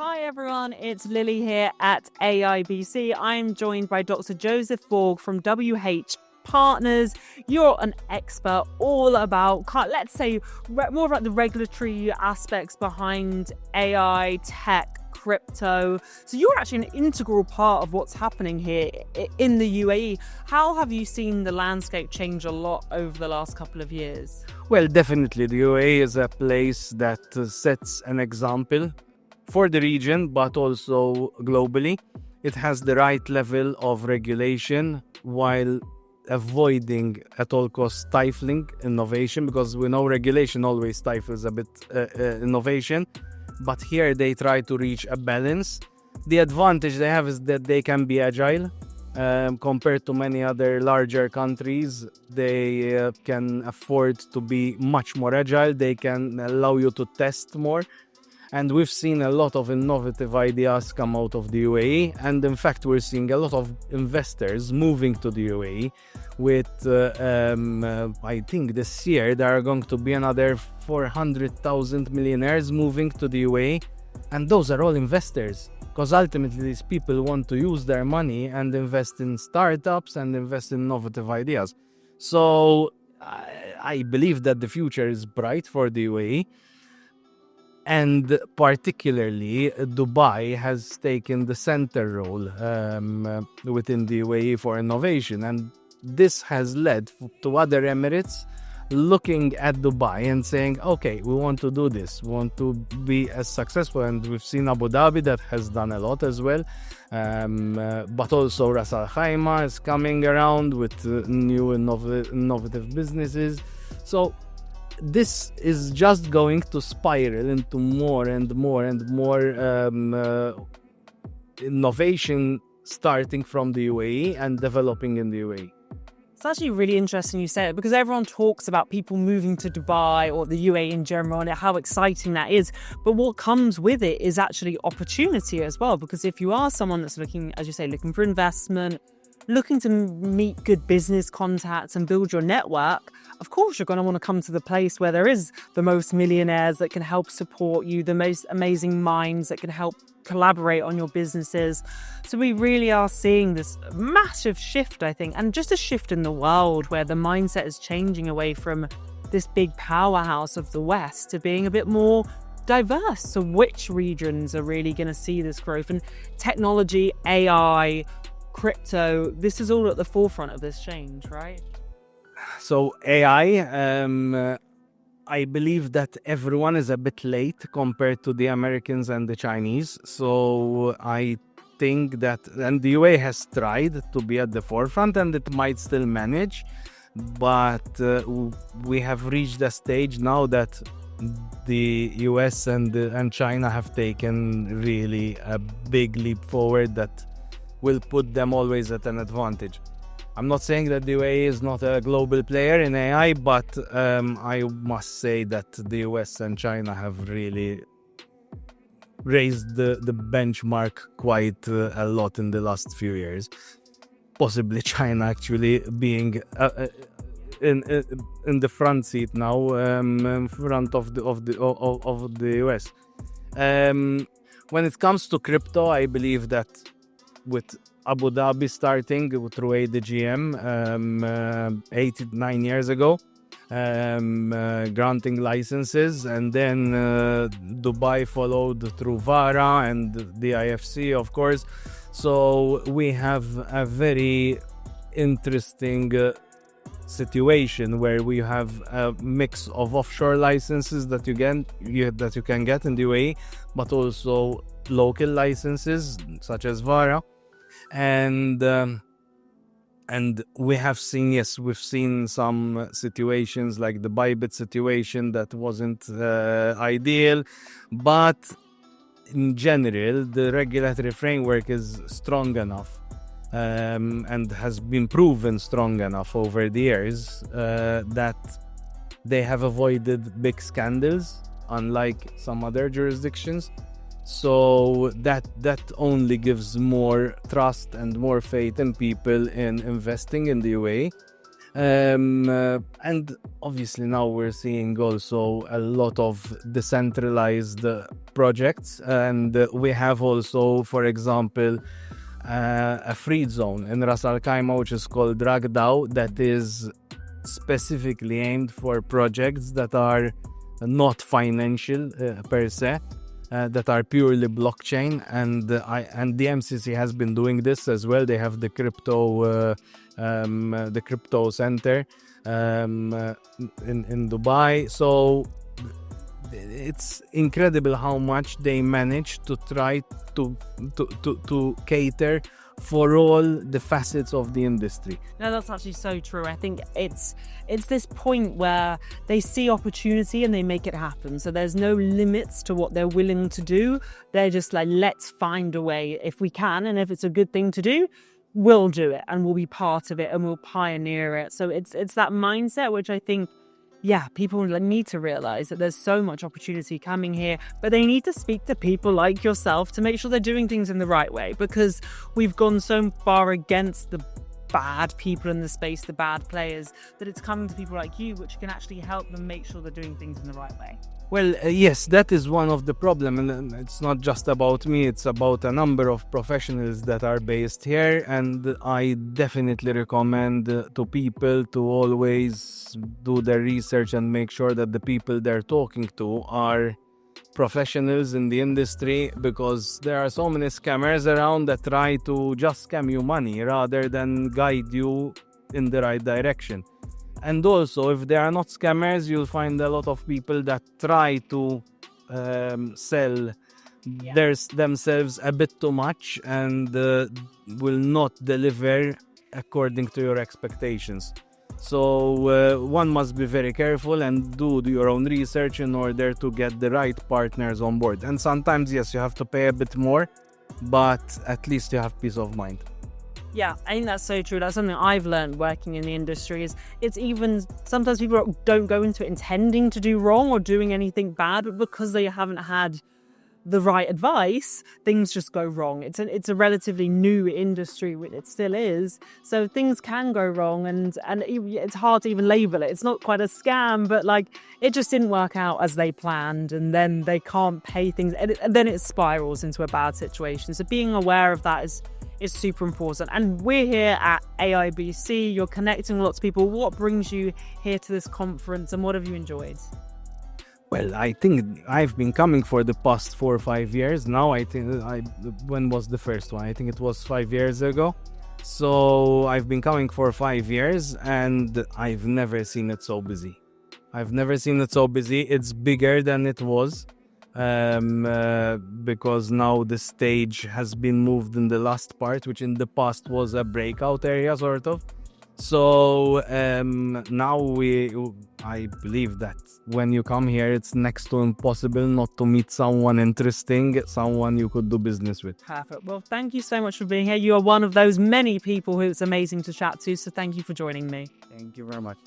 Hi everyone, it's Lily here at AIBC. I'm joined by Dr. Joseph Borg from WH Partners. You're an expert all about, let's say, more about the regulatory aspects behind AI, tech, crypto. So you're actually an integral part of what's happening here in the UAE. How have you seen the landscape change a lot over the last couple of years? Well, definitely the UAE is a place that sets an example for the region, but also globally. It has the right level of regulation while avoiding at all costs stifling innovation, because we know regulation always stifles a bit innovation. But here they try to reach a balance. The advantage they have is that they can be agile. Compared to many other larger countries, they can afford to be much more agile. They can allow you to test more. And we've seen a lot of innovative ideas come out of the UAE. And in fact, we're seeing a lot of investors moving to the UAE with, I think this year, there are going to be another 400,000 millionaires moving to the UAE. And those are all investors, because ultimately these people want to use their money and invest in startups and invest in innovative ideas. So I believe that the future is bright for the UAE. And particularly, Dubai has taken the center role within the UAE for innovation. And this has led to other Emirates looking at Dubai and saying, okay, we want to do this. We want to be as successful. And we've seen Abu Dhabi that has done a lot as well. But also Ras Al Khaimah is coming around with new innovative businesses. So this is just going to spiral into more and more and more innovation starting from the UAE and developing in the UAE. It's actually really interesting you say it, because everyone talks about people moving to Dubai or the UAE in general and how exciting that is. But what comes with it is actually opportunity as well, because if you are someone that's looking, as you say, looking for investment, looking to meet good business contacts and build your network, of course you're going to want to come to the place where there is the most millionaires that can help support you, the most amazing minds that can help collaborate on your businesses. So we really are seeing this massive shift, I think, and just a shift in the world where the mindset is changing away from this big powerhouse of the West to being a bit more diverse. So which regions are really going to see this growth? And technology, AI, crypto, this is all at the forefront of this change, right? So AI, I believe that everyone is a bit late compared to the Americans and the Chinese. So I think that, and the UAE has tried to be at the forefront and it might still manage, but we have reached a stage now that the US and China have taken really a big leap forward that will put them always at an advantage. I'm not saying that the UAE is not a global player in AI, but I must say that the US and China have really raised the benchmark quite a lot in the last few years. Possibly China actually being in the front seat now, in front of the US. When it comes to crypto, I believe that with Abu Dhabi starting through ADGM 8-9 years ago, granting licenses, and then Dubai followed through VARA and the IFC, of course. So we have a very interesting situation where we have a mix of offshore licenses that you can get in the UAE, but also local licenses such as VARA. And we have seen, yes, we've seen some situations like the Bybit situation that wasn't ideal, but in general, the regulatory framework is strong enough and has been proven strong enough over the years that they have avoided big scandals, unlike some other jurisdictions. So that only gives more trust and more faith in people in investing in the UAE. And obviously now we're seeing also a lot of decentralized projects, and we have also, for example, a free zone in Ras Al Khaimah, which is called Ragdaw, that is specifically aimed for projects that are not financial per se, that are purely blockchain, and the MCC has been doing this as well. They have the crypto center in Dubai. So it's incredible how much they manage to try to cater for all the facets of the industry. No, that's actually so true. I think it's this point where they see opportunity and they make it happen. So there's no limits to what they're willing to do. They're just like, let's find a way if we can, and if it's a good thing to do, we'll do it and we'll be part of it and we'll pioneer it. So it's that mindset which I think, yeah, people need to realize that there's so much opportunity coming here, but they need to speak to people like yourself to make sure they're doing things in the right way, because we've gone so far against the bad people in the space, the bad players, that it's coming to people like you, which can actually help them make sure they're doing things in the right way. Well, yes, that is one of the problems, and it's not just about me, it's about a number of professionals that are based here, and I definitely recommend to people to always do their research and make sure that the people they're talking to are professionals in the industry, because there are so many scammers around that try to just scam you money rather than guide you in the right direction. And also, if they are not scammers, you'll find a lot of people that try to sell themselves a bit too much and will not deliver according to your expectations. So one must be very careful and do your own research in order to get the right partners on board. And sometimes, yes, you have to pay a bit more, but at least you have peace of mind. Yeah, I think that's so true. That's something I've learned working in the industry, is it's even sometimes people don't go into it intending to do wrong or doing anything bad, but because they haven't had the right advice, things just go wrong. It's a relatively new industry, which it still is. So things can go wrong, and it's hard to even label it. It's not quite a scam, but like it just didn't work out as they planned, and then they can't pay things, and then it spirals into a bad situation. So being aware of that is super important. And we're here at AIBC. You're connecting lots of people. What brings you here to this conference, and what have you enjoyed? Well, I think I've been coming for the past 4 or 5 years now. When was the first one? I think it was 5 years ago. So I've been coming for 5 years, and I've never seen it so busy. It's bigger than it was. Because now the stage has been moved in the last part, which in the past was a breakout area sort of. So now I believe that when you come here, it's next to impossible not to meet someone interesting, someone you could do business with. Perfect. Well, thank you so much for being here. You are one of those many people who it's amazing to chat to, so thank you for joining me. Thank you very much.